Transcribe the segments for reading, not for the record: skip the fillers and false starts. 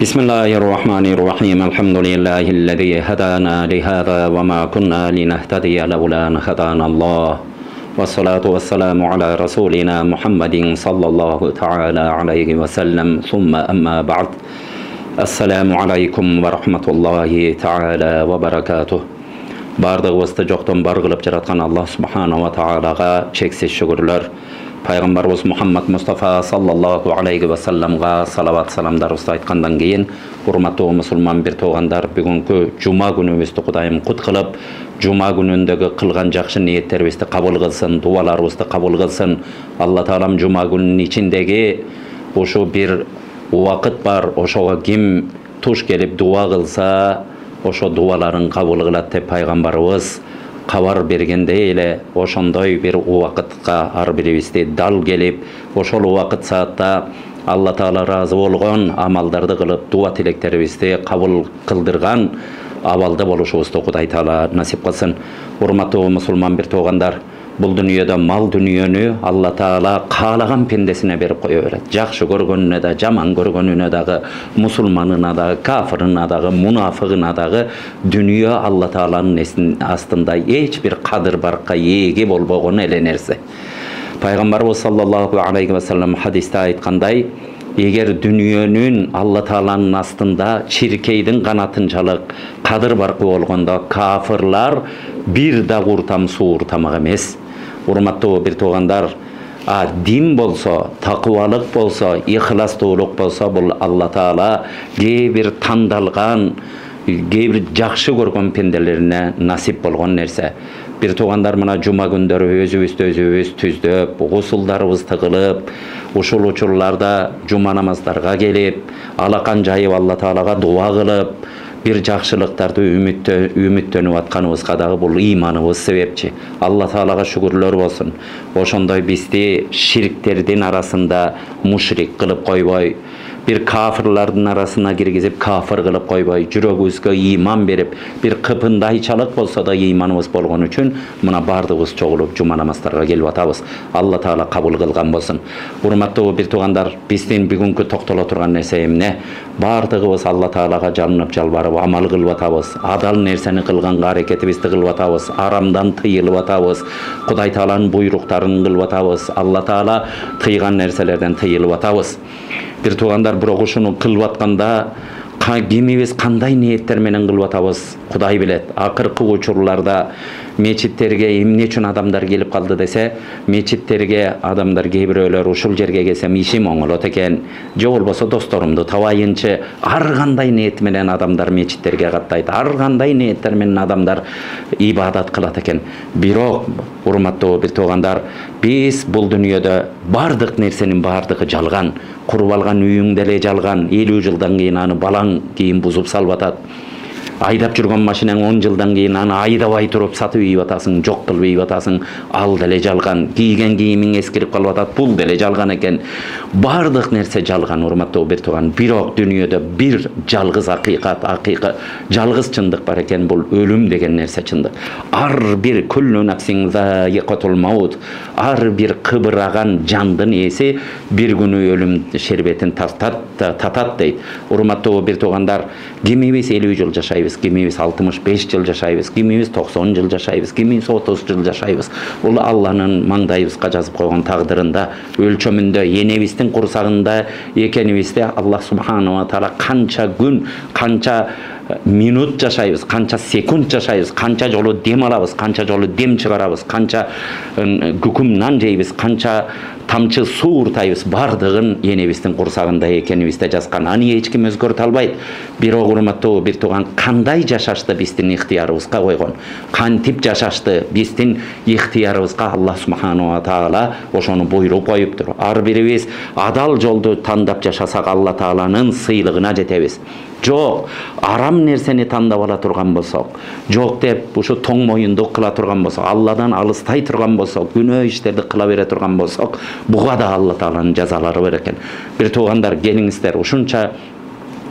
بسم الله الرحمن الرحيم الحمد لله الذي هدانا لهذا وما كنا لنهتدي لولا أن هدانا الله والصلاة والسلام على رسولنا محمد صلى الله تعالى عليه وسلم ثم أما بعد السلام عليكم ورحمة الله تعالى وبركاته Bardığımızda жоқтан бар қылып жаратқан Аллах Субханала ва Тағалаға чексіз шүкірлер. Пайғамбарымыз Мұхаммад Мұстафа саллаллаху алейхи ва салламға салават саламдарымызды айтқандан кейін, құрметті мұсылман бір тоғандар, бүгінгі жұма күнімізді Құдайым құт қылып, жұма күніндегі қылған жақсы ниеттерімізді қабыл қылсын, дуаларымызды қабыл қылсын. Алла Тағалам жұма күнінің içindегі ошу бір уақыт бар, ошоға ким туш келіп дуа қылса, ошо дуаларын кабыл кылат деп пайгамбарыбыз кабар бергенде эле ошондой бир убакытка ар бирибизди дал келип, ошол убакыт саатта Алла Таала разы болгон амалдарды кылып, дуа тилектерибизди кабыл кылдырган абалда болушубузду Кудай Таала насип кылсын. Урматтуу мусулман бир туугандар, бұл дүниеде мал дүниені Алла Таала қалаған пендесіне беріп қоя береді. Жақсы көргеніне де, жаман көргеніне дағы, мұсылманына дағы, кафырына дағы, мұнафығына дағы дүние Алла Тааланың астында ешбір қадыр барқа еге болбаған эле нерсе. Пайғамбарымыз саллаллаху алейхи ва саллям хадисте айтқандай, егер дүниенің Алла Тааланың астында чиркейдің қанатынчалық қадыр барқы болғанда кафырлар bir da құртам суыртамақ емес. Урматтуу бир туугандар, дин болсо, тақуалык болсо, ихластуулук болсо, бул Алла Таала кейбир тандалган, кейбир жакшы көргөн пенделерине насип болгон нерсе. Бир туугандар, мына жума күндөрү өзүбүз түздөп, гусулдарыбызды кылып, ушул учурларда жума намаздарга келип, алакан жайып Алла Таалага дуа кылып, bir жақшылықтарды үміттеніп атқанымызға дағы бұл иманымыз себепчі. Алла Таалаға шүкірлер болсын. Ошондой бізді ширктердің арасында мушрик қылып қойбай, bir kafirlerдің arasına girgizip kafir kılıp koyboy, жүрөгүбүзгө иман берип, bir кыпындайчалык болса да иманыбыз болгон үчүн мына бардыгыбыз чогулуп жума намаздарга келип атабыз. Алла Таала кабыл кылган болсун. Урматтуу бир туугандар, биздин бүгүнкү токтоло турган нерсе эмне? Бардыгыбыз Алла Таалага жалынып жалбарып амал кылып атабыз. Адал нерсени кылганга аракетибизди кылып атабыз. Арамдан тыйылып атабыз. Кудай Тааланын буйруктарын кылып атабыз. Алла Таала тыйган нерселерден тыйылып атабыз. Bir tuğanlar bırak uşunu kılып atkanda кимибиз кандай ниеттер менен кылып атабыз Кудай билет. Акыркы учурларда мечиттерге эмне үчүн адамдар келип калды десе, мечиттерге адамдар кейбирөөлөр ушул жерге келсем ишим оңолот экен, же болбосо досторумду табайынчы, ар кандай ниет менен адамдар мечиттерге каттайт, ар кандай ниеттер менен адамдар ибадат кылат экен. Бирок, урматтуу бир туугандар, биз бул дүйнөдө бардык нерсенин бардыгы жалган, куруп алган үйүң деле жалган, 50 жылдан кийин аны балаң кийин бузуп салып атат. Айдап жүргөн машинаң 10 жылдан кийин аны айдабай туруп сатып ийип атасың, жок кылып ийип атасың, ал деле жалган. Кийген кийимиң эскирип калып атат, бул деле жалган экен. Бардык нерсе жалган, урматтуу бир тууган. Бирок дүйнөдө бир жалгыз акыйкат, жалгыз чындык бар экен, бул өлүм деген нерсе чындык. Ар бир күллү нафсин заиқатул маут, ар бир кыбыраган жандын ээси бир күнү өлүм шербетин татат дейт. Урматтуу бир туугандар, кимибиз 50 жыл жашайбыз, кимибиз 65 жыл жашайбыз, кимибиз 90 жыл жашайбыз, кимибиз 30 жыл жашайбыз. Бул Алланын маңдайыбызга жазып койгон тагдырында, өлчөмүндө, энебиздин курсагында экенибизде Аллах Субханала ва Таала канча күн, канча минут жашайбыз, канча секунд жашайбыз, канча жолу дем алабыз, канча жолу дем чыгарабыз, канча күкүм нан жейбиз, канча тамчы суу уртайбыз, бардыгын энебиздин курсагында экенибизде жазган. Аны эч ким өзгөртө албайт. Бирок урматтуу бир тууган, кандай жашашты биздин ыктыярыбызга койгон, кантип жашашты биздин ыктыярыбызга Аллах Субханала ва Таала ошону буйруп коюптур. Ар бирибиз адал жолду тандап жашасак Алла Тааланын сыйлыгына жетебиз. Жок, арам нерсени тандап ала турган болсок, жок деп ушу тоң моюндук кыла турган болсок, Алладан алыстай турган болсок, күнөө иштерди кыла бере турган болсок, буга да Алла Тааланын жазалары бар экен. Бир туугандар, келиңиздер, ушунча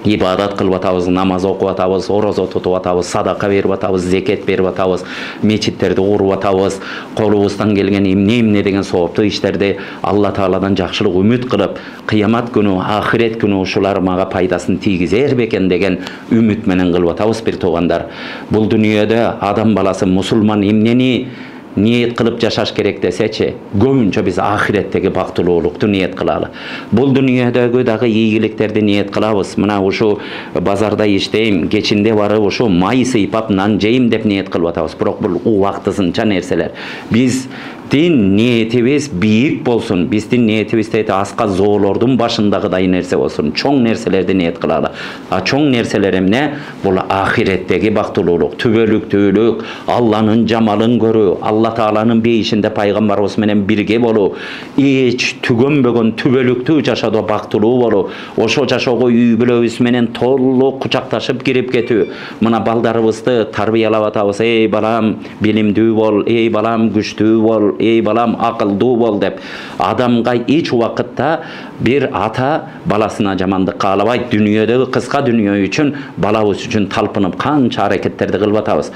ибадат кылып атабыз, намаз окуп атабыз, орозо тутуп атабыз, садака берип атабыз, зекет берип атабыз, мечиттерди куруп атабыз, колубуздан келген эмне деген сооптуу иштерди Алла Тааладан жакшылык үмүт кылып, кыямат күнү, ахирет күнү ушулар мага пайдасын тийгизер бекен деген үмүт менен кылып атабыз бир туугандар. Бул дүйнөдө адам баласы мусулман эмнени ниет кылып жашаш керек десечи, көбүнчө биз ахиреттеги бактылуулукту ниет кылалы. Бул дүйнөдөгү дагы ийгиликтерди ниет кылабыз. Мына ушу базарда иштейм, кечинде барып ушу май сыйпап нан жейм деп ниет кылып атабыз. Бирок бул убактысынча нерселер. Биздин ниетибиз бийик болсун, биздин ниетибиз аска зоолордун башындагыдай нерсе болсун, чоң нерселерди ниет кылалы. А чоң нерселер эмне? Бул ахиреттеги бактылуулук, түбөлүктүүлүк, Алланын жамалын көрүү, Алла Тааланын бейишинде пайгамбарыбыз менен бирге болуу, эч түгөнбөгөн түбөлүктүү жашоодо бактылуу болуу, ошо жашоого үй бүлөбүз менен толук кучакташып кирип кетүү. Мына балдарыбызды тарбиялап атабыз: эй балам, билимдүү бол, эй балам, күчтүү бол, эй балам, акылдуу бол деп. Адамга эч убакытта бир ата баласына жамандык каалабайт. Дүйнөдөгү кыска дүйнө үчүн, балабыз үчүн талпынып канча аракеттерди кылып атабыз.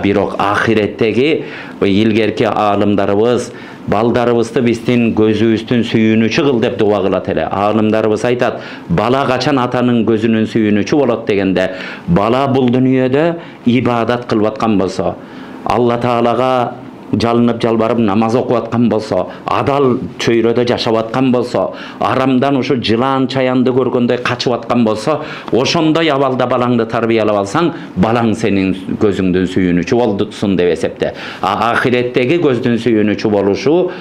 Бирок ахиреттеги илгерки аалымдарыбыз балдарыбызды биздин көзүбүздүн сүйүнүчү кыл деп дуба кылат эле. Аалымдарыбыз айтат: бала качан атанын көзүнүн сүйүнүчү болот дегенде, бала бул дүйнөдө ибадат кылып аткан болсо, Алла Таалага жалынып жалбарып намаз окуп аткан болсо, адал чөйрөдө жашап аткан болсо, арамдан ушу жылаан чаянды көргөндөй качып аткан болсо, ошондой абалда балаңды тарбиялап алсаң, балаң сенин көзүңдүн сүйүнүчү болдусун деп эсепте. Ахиреттеги көздүн сүйүнүчү болушу,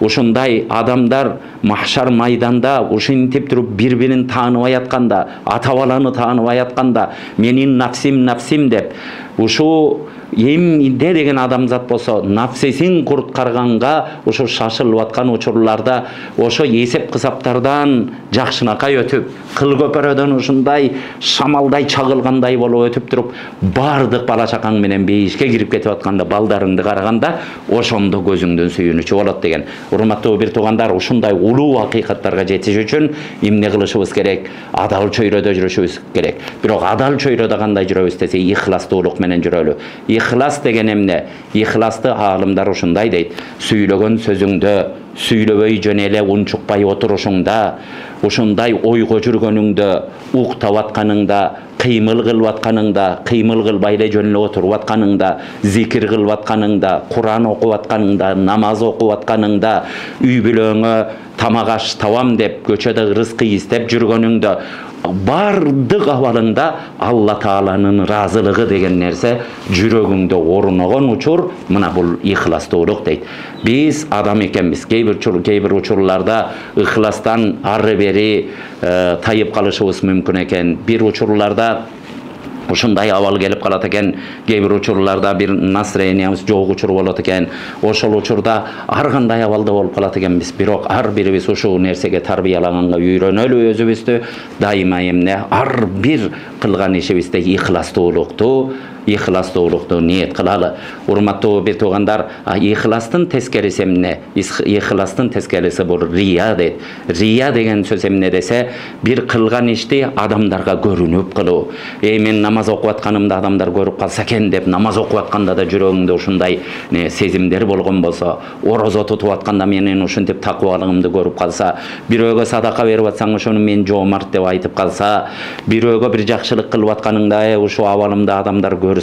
ушундай адамдар махшар майданда ушинтип туруп бири-бирин тааныбай атканда, ата баланы тааныбай атканда, менин нафсим деп ушу эмне деген адамзат болсо, нафсисин курткарганга ушу шашылып аткан учурларда ошо эсеп кысаптардан жакшынакай өтүп, кыл көпөрөдөн ушундай шамалдай чагылгандай болуп өтүп туруп, бардык бала чакаң менен бейишке кирип кетип атканда, балдарыңды караганда, ошондо көзүңдүн сүйүнүчү болот деген. Урматтуу бир туугандар, ушундай улуу акыйкаттарга жетиш үчүн эмне кылышыбыз керек? Адал чөйрөдө жүрүшүбүз керек. Бирок адал чөйрөдө кандай жүрөбүз десе, ихластуулук менен жүрөлү. Ихлас деген эмне? Ихласты аалымдар ушундай дейт: сүйлөгөн сөзүңдө сүйлөбөй жөн эле унчукпай отурушуңда, ушундай ойго жүргөнүңдө, уктап атканыңда, кыймыл кылып атканыңда, кыймыл кылбай эле жөн эле отуруп атканыңда, зикир кылып атканыңда, Куран окуп атканыңда, намаз окуп атканыңда, үй бүлөңө тамак аш табам деп көчөдө рызкы издеп жүргөнүңдө, бардык абалыңда Алла Тааланын ыраазылыгы деген нерсе жүрөгүңдө орногон учур, мына бул ихластуулук дейт. Биз адам экенбиз. Кейбир учурларда ихластан ары бери тайып калышыбыз мүмкүн экен. Бир учурларда ушундай абал келип калат экен, кейбир учурларда бир настроениябыз жок учур болот экен. Ошол учурда ар кандай абалда болуп калат экенбиз. Бирок ар бирибиз ушул нерсеге тарбиялаганга үйрөнөлү, өзүбүздү дайыма эмне ар бир кылган ишибизде ихластуулукту ниет кылалы. Урматтуу бир туугандар, ихластын тескериси эмне? Ихластын тескериси бул рия дейт. Рия деген сөз эмне десе, бир кылган ишти адамдарга көрүнүп кылуу. Мен намаз окуп атканымда адамдар көрүп калса экен деп, намаз окуп атканда да жүрөгүңдө ушундай сезимдер болгон болсо, орозо тутуп атканда менин ушинтип такыбалыгымды көрүп калса, бирөөгө садака берип атсаң, ошону мен жоомарт деп айтып калса, бирөөгө бир жакшылык кылып атканыңда, ушу абалымды адамдар көрсө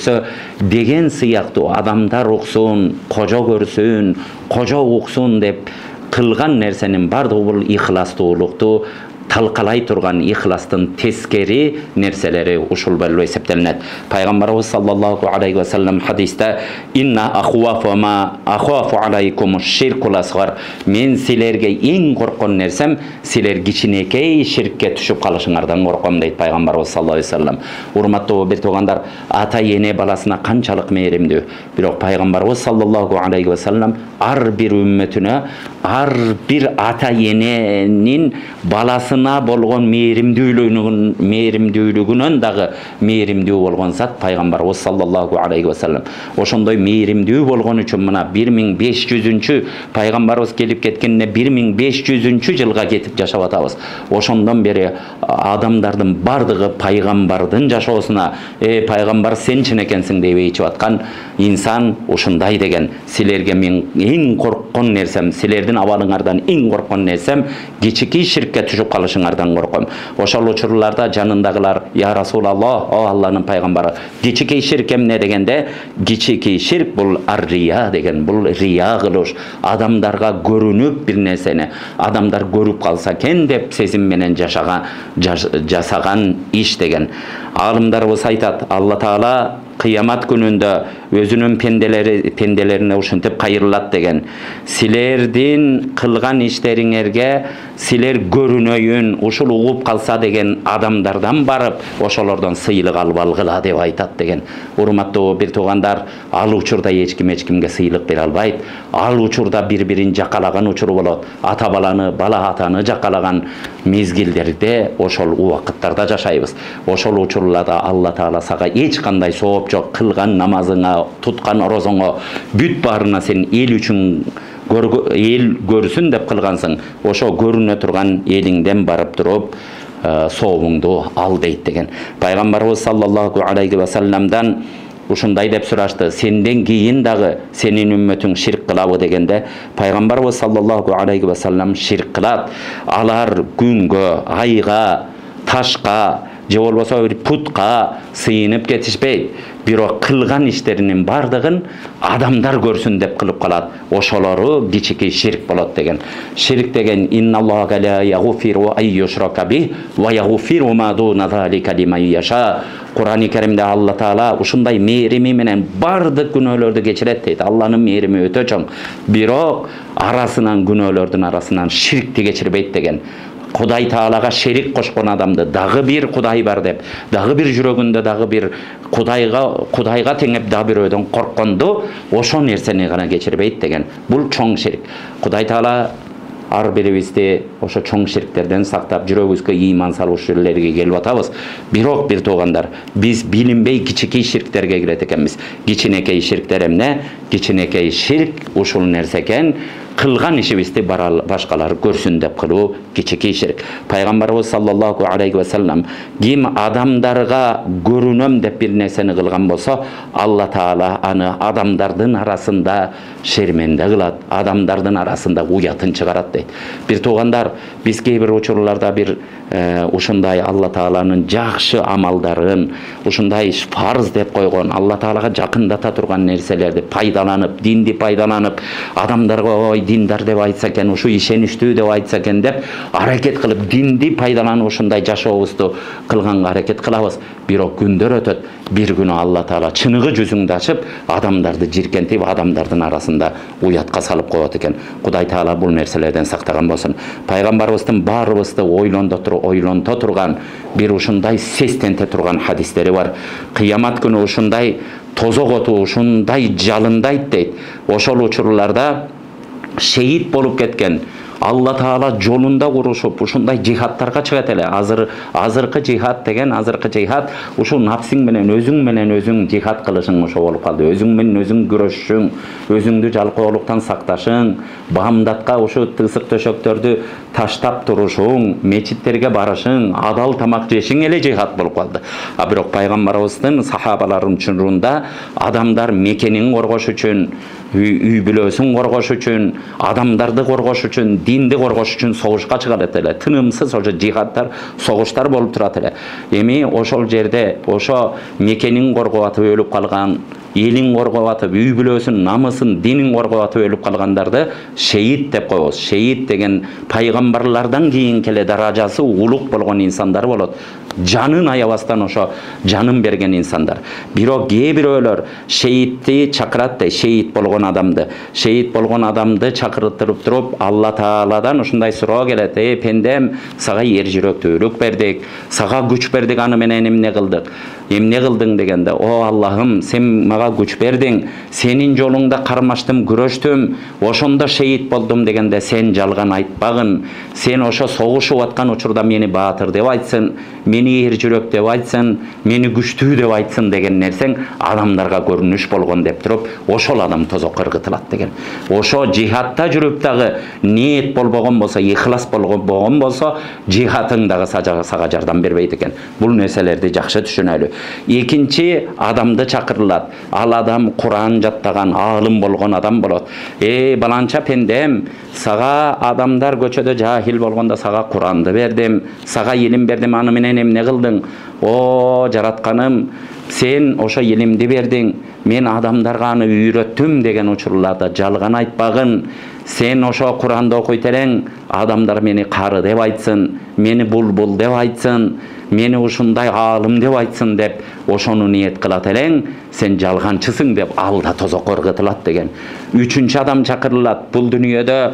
деген сыяктуу, адамдар уксун, кожо көрсүн, кожо уксун деп кылган нерсенин бардыгы бул ихластуулукту талкалай турган, ихластын тескери нерселери ушул болуп эсептелинет. Пайгамбарыбыз саллаллаху алейхи ва саллям хадисте: "Инна ахуафу алейкум ширкул асгар." Мен силерге эң корккон нерсем силер кичинекей ширкке түшүп калышыңардан корком дейт Пайгамбарыбыз саллаллаху алейхи ва саллям. Урматтуу бир туугандар, ата эне баласына канчалык мээримдүү. Бирок Пайгамбарыбыз саллаллаху алейхи ва саллям ар бир үммөтүнө, ар бир ата эненин баласы арасына болгон мээримдүүлүгүнөн дагы мээримдүү болгон зат пайгамбарыбыз саллаллаху алейхи вассалам. Ошондой мээримдүү болгон үчүн мына 1500-чү пайгамбарыбыз келип кеткенине 1500-чү жылга кетип жашап атабыз. Ошондон бери адамдардын бардыгы пайгамбардын жашоосуна пайгамбар сен чын экенсиң деп ээрчип аткан инсан ушундай деген. Силерге мен эң корккон нерсем, силердин абалыңардан эң корккон нерсем кичикей ширкке түшүп калышыңардан корком. Ошол учурларда жанындагылар я Расулаллах, о Алланын пайгамбары, кичикей ширк эмне дегенде, кичикей ширк бул аррия деген, бул рия кылыш, адамдарга көрүнүп бир нерсени адамдар көрүп калса экен деп сезим менен жасаган иш деген. Алымдарыбыз айтат, Алла Таала кыямат күнүндө өзүнүн пенделерине ушинтип кайрылат деген. Силердин кылган иштериңерге силер көрүнөйүн, ушул угуп калса деген адамдардан барып, ошолордон сыйлык алып алгыла деп айтат деген. Урматтуу бир туугандар, ал учурда эч кимге сыйлык бере албайт. Ал учурда бири-бирин жакалаган учуру болот. Ата баланы, бала атаны жакалаган мезгилдерде ошол убакыттарда жашайбыз. Ошол учурларда Алла Таала сага эч кандай сооп жок, кылган намазыңа, туткан орозоңо бүт баарына сен эл үчүн эл көрсүн деп кылгансың. Ошо көрүнө турган элиңден барып туруп сообуңду ал дейт деген. Пайгамбарыбыз саллаллаху алейхи вассаламдан ушундай деп сурашты, сенден кийин дагы сенин үммөтүң ширк кылабы дегенде, пайгамбарыбыз саллаллаху алейхи вассалам ширк кылат. Алар күнгө, айга, ташка, же болбосо бир путка сыйынып кетишпейт. Бирок кылган иштеринин бардыгын адамдар көрсүн деп кылып калат. Ошолору кичикей ширк болот деген. Ширк деген инналлаха ла яғфиру ай юшрака бих ва яғфиру ма дуна залика лиман яша. Кур'ан-ы Керимде Алла Таала ушундай мээрими менен бардык күнөөлөрдү кечирет дейт. Алланын мээрими өтө чоң. Бирок арасынан күнөөлөрдүн арасынан ширкти кечирбейт деген. Кудай Таалага шерик кошкон адамды дагы бир Кудай бар деп, дагы бир жүрөгүндө дагы бир Кудайга теңеп дагы бирөөдөн коркконду, ошо нерсени гана кечирбейт деген. Бул чоң ширк. Кудай Таала ар бирибизди ошо чоң ширктерден сактап, жүрөгүбүзгө ыйман салуучу жерлерге келип атабыз. Бирок бир туугандар, биз билинбей кичикей ширктерге кирет экенбиз. Кичинекей ширктер эмне? Кичинекей ширк ушул нерсе экен. Кылган ишибизди башкалар көрсүн деп кылуу кичикей ширк. Пайгамбарыбыз саллаллаху алейхи вассалам ким адамдарга көрүнөм деп бир нерсени кылган болсо, Алла Таала аны адамдардын арасында шерменде кылат, адамдардын арасында уятын чыгарат дейт. Бир туугандар, биз кээ бир учурларда бир ушундай Алла Тааланын жакшы амалдарын, ушундай фарз деп койгон, Алла Таалага жакындата турган нерселерди пайдаланып, динди пайдаланып, адамдарга диндар деп айтса экен, ушу ишеничтүү деп айтса экен деп аракет кылып, динди пайдаланып ушундай жашообузду кылганга аракет кылабыз. Бирок күндөр өтөт, бир күнү Алла Таала чыныгы жүзүңдү ачып, адамдарды жиркентип, адамдардын арасында уятка салып коет экен. Кудай Таала бул нерселерден сактаган болсун. Пайгамбарыбыздын баарыбызды ойлонто турган бир ушундай сестенте турган хадистери бар. Кыямат күнү ушундай тозок оту, ушундай жалындайт дейт. Ошол учурларда шейит болуп кеткен, Алла Таала жолунда урушуп, ушундай жихадтарга чыгат эле. Азыркы жихад деген, азыркы жихад ушу напсиң менен өзүң жихад кылышың ошо болуп калды. Өзүң менен өзүң күрөшүшүң, өзүңдү жалкоолуктан сакташың, бамдатка ушу тысык төшөктөрдү таштап турушуң, мечиттерге барышың, адал тамак жешиң эле жихад болуп калды. А бирок пайгамбарыбыздын сахабаларынын чынында адамдар мекенин коргош үчүн, үй бүлөсүн коргош үчүн, адамдарды коргош үчүн, динди коргош үчүн согушка чыгат эле. Тынымсыз ошо жихадтар, согуштар болуп турат эле. Эми ошол жерде ошо мекенин коргоп атып өлүп калган, элин коргоп атып, үй бүлөсүн, намысын, динин коргоп атып өлүп калгандарды шейит деп коебуз. Шейит деген пайгамбарлардан кийинки эле даражасы улук болгон инсандар болот. Жанын аябастан ошо жанын берген инсандар. Бирок кээ бирөөлөр шейитти чакырат да, шейит болгон адамды чакыртырып туруп, Алла Тааладан ушундай суроо келет: пендем, сага ер жүрөктүүлүк бердик, сага күч бердик, аны менен эмне кылдык? эмне кылдың дегенде, о Аллахым, сен мага күч бердиң, сенин жолуңда кармаштым, күрөштүм, ошондо шейит болдум дегенде, сен жалган айтпагын, сен ошо согушуп аткан учурда мени баатыр деп айтсын, мени эр жүрөк деп айтсын, мени күчтүү деп айтсын деген нерсең адамдарга көрүнүш болгон деп туруп, ошол адам тозокко ыргытылат деген. Ошо жихадта жүрүп дагы ниет болбогон болсо, ихлас болбогон болсо, жихадың дагы сага жардам бербейт экен. Бул нерселерди жакшы түшүнөлү. Экинчи, адамды чакырылат. Ал адам Куран жаттаган, аалым болгон адам болот. Баланча пендем, сага адамдар көчөдө жахил болгондо сага Куранды бердим, сага илим бердим, аны менен эмне кылдың? О жаратканым, сен ошо илимди бердиң, мен адамдарга аны үйрөттүм деген учурларда жалган айтпагын. Сен ошо Куранды окуйт элең, адамдар мени кары деп айтсын, мени булбул деп айтсын, мени ушундай аалым деп айтсын деп ошону ниет кылат элең, сен жалганчысың деп алда тозокко ыргытылат деген. Үчүнчү адам чакырылат. Бул дүйнөдө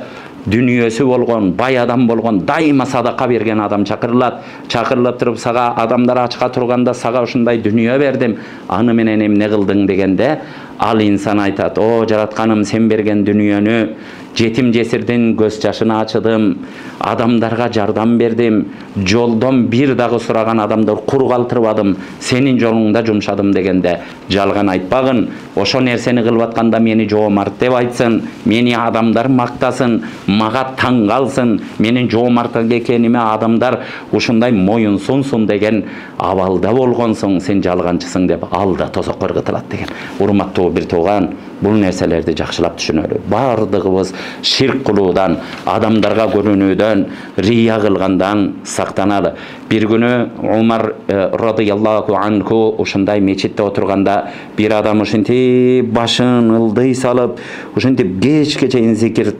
дүниесі болгон, бай адам болгон, дайыма садака берген адам чакырылат. Чакырылып туруп, сага адамдар ачка турганда сага ушундай дүнүйө бердим, аны менен эмне кылдың дегенде, ал инсан айтат, о жаратканым, сен берген дүнүйөнү жетим жесирдин көз жашын ачыдым, адамдарга жардам бердим, жолдон бир дагы сураган адамдар кур калтырбадым, сенин жолуңда жумшадым дегенде жалган айтпагын. Ошо нерсени кылып атканда мени жоомарт деп айтсын, мени адамдар мактасын, мага таң калсын, менин жоомарт экениме адамдар ушундай моюнсунсун деген абалда болгонсуң, сен жалганчысың деп алда тозокко ыргытылат деген. Урматтуу бир тууган, бул нерселерди жакшылап түшүнөлү. Бардыгыбыз ширк кылуудан, адамдарга көрүнүүдөн, рия кылгандан сактаналы. Бир күнү Умар радыйаллаху анху ушундай мечитте отурганда, бир адам ушинтип башын ылдый салып, ушинтип кечке чейин зикир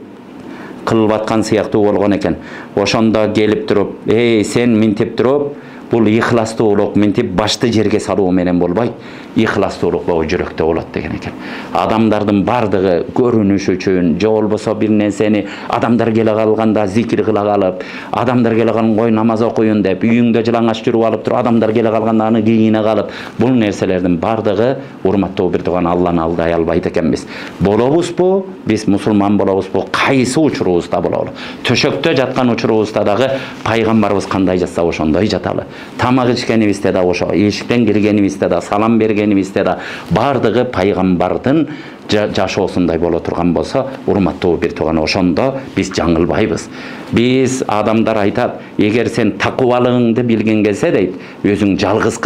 кылып аткан сыяктуу болгон экен. Ошондо келип туруп, сен минтип туруп, бул ихластуулук минтип башты жерге салуу менен болбойт, ихластуулук бул жүрөктө болот деген экен. Адамдардын бардыгы көрүнүш үчүн, же болбосо бир нерсени адамдар келе калганда зикир кыла калып, адамдар келе калганда ой намаз окуйун деп, үйүңдө жылаңач жүрүп алып туруп, адамдар келе калганда аны кийине калып, бул нерселердин бардыгы, урматтуу бир тууган, Алланы алдай албайт экенбиз. Болобузбу? Биз мусулман болобузбу? Кайсы учурубузда бололу? Төшөктө жаткан учурубузда дагы пайгамбарыбыз кандай жатса ошондой жаталы. Тамак ичкенибизде да ошо, эшиктен киргенибизде да, салам бергенибизде да бардыгы пайгамбардын жашоосундай боло турган болсо, урматтуу бир тууган, ошондо биз жаңылбайбыз. Биз адамдар айтат, эгер сен такыбалыгыңды билген келсе дейт, өзүң жалгыз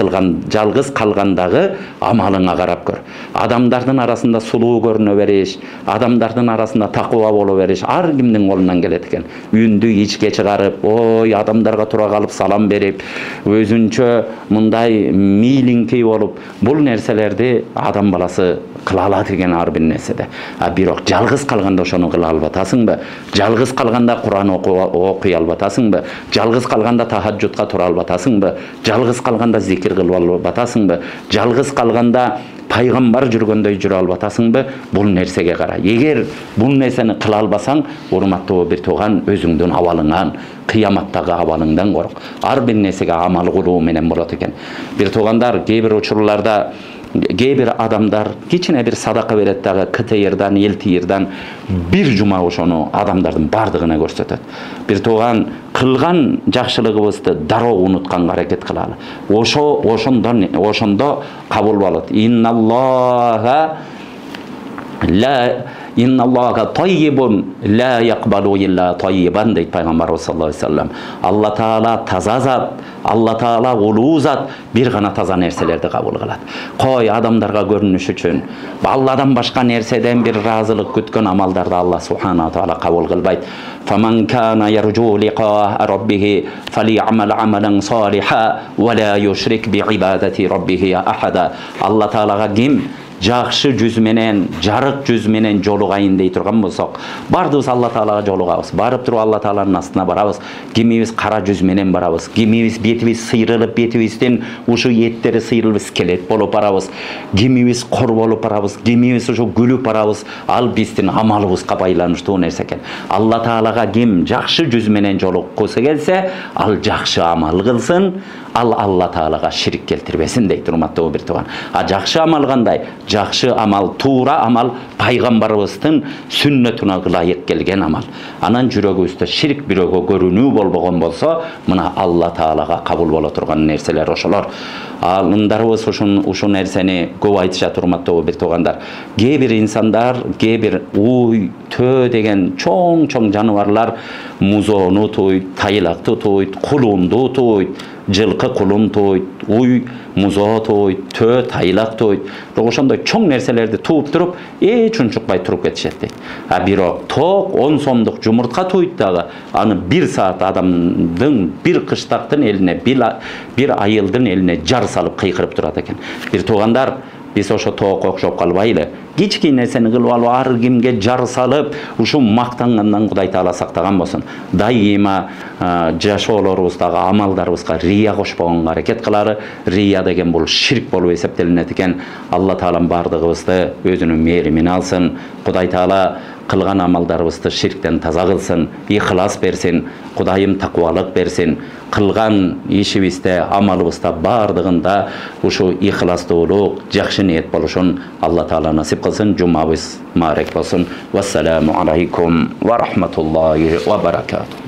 калгандагы амалыңа карап көр. Адамдардын арасында сулуу көрүнө бериш, адамдардын арасында такыба боло бериш ар кимдин колунан келет экен. Үндү ичке чыгарып, ой адамдарга тура калып салам берип, өзүнчө мындай мийлиңки болуп, бул нерселерди адам баласы кыла алат экен ар бир нерседе. Бирок жалгыз калганда ошону кыла албатасыңбы? Жалгыз калганда Куран окуй албатасыңбы? Жалгыз калганда тахаджудка тура албатасыңбы? Жалгыз калганда зикир кылып албатасыңбы? Жалгыз калганда пайгамбар жүргөндөй жүрө албатасыңбы? Бул нерсеге кара. Эгер бул нерсени кыла албасаң, урматтуу бир тууган, өзүңдүн абалыңан, кыяматтагы абалыңдан корк. Ар бир нерсеге амал кылуу менен болот экен. Бир туугандар, кээ бир учурларда кейбір адамдар кичине бир садака берет дагы, КТРдан, ЛТРдан бир жума ошону адамдардын бардыгына көрсөтөт. Бир тууган, кылган жакшылыгыбызды дароо унутканга аракет кылалы. Ошондо кабыл болот. Инналлаха таййибун ла якбалу илля таййибан дейт пайгамбарыбыз саллаллаху алейхи вассалам. Алла таала таза зат, Алла таала улуу зат, бир гана таза нерселерди кабыл кылат. Кой адамдарга көрүнүш үчүн, Алладан башка нерседен бир разылык күткөн амалдарды Алла субхана таала кабыл кылбайт. فمن كان يرجو لقاء ربه فليعمل عملا صالحا ولا يشرك بعبادة ربه أحدا. Алла таалага ким жакшы жүз менен, жарык жүз менен жолугайын дей турган болсок, бардыбыз Алла Таалага жолугабыз. Барып туруп Алла Тааланын астына барабыз. Кимибиз кара жүз менен барабыз. Кимибиз бетибиз сыйрылып, бетибизден ушу еттери сыйрылып скелет болуп барабыз. Кимибиз кор болуп барабыз. Кимибиз ушу күлүп барабыз. Ал биздин амалыбызга байланыштуу нерсе экен. Алла Таалага ким жакшы жүз менен жолуккусу келсе, ал жакшы амал кылсын, ал Алла Таалага ширик келтирбесин дейт, урматтуу бир тууган. А жакшы амал кандай? Жакшы амал, туура амал пайгамбарыбыздын сүннөтүнө ылайык келген амал. Анан жүрөгүбүздө ширик бирөөгө көрүнүү болбогон болсо, мына Алла Таалага кабыл боло турган нерселер ошолор. Алымдарыбыз ушу нерсени көп айтышат, урматтуу бир туугандар. Кээ бир инсандар, кээ бир уй, төө деген чоң жаныбарлар музоону туйт, тайлакты туйт, кулунду туйт, жылкы кулун туйт, уй, музоо туйт, төө, тайлак туйт. Ошондой чоң нерселерди тууп туруп, эч унчукпай туруп кетишет дейт. А бирок тоок 10 сомдук жумуртка туйт дагы, аны 1 саат адамдын, бир кыштактын элине, бир айылдын элине жар салып кыйкырып турат экен. Бир туугандар, биз ошо тоокко окшоп калбайлы. Кички нерсени кылып алып, ар кимге жар салып, ушу мактангандан Кудай Таала сактаган болсун. Дайыма жашоолорубуздагы амалдарыбызга рия кошпогонго аракет кылары. Рия деген бул ширк болуп эсептелинет экен. Алла Таалам бардыгыбызды өзүнүн мээримине алсын. Кудай Таала кылган амалдарыбызды ширктен таза кылсын, ихлас берсин, Кудайым таквалык берсин. Кылган ишибизде, амалыбызда бардыгында ушу ихластуулук, жакшы ниет болушун Алла Таала насип кылсын. Жумабыз маарек болсун. Вассаламу алейкум ва рахматуллахи ва баракатух.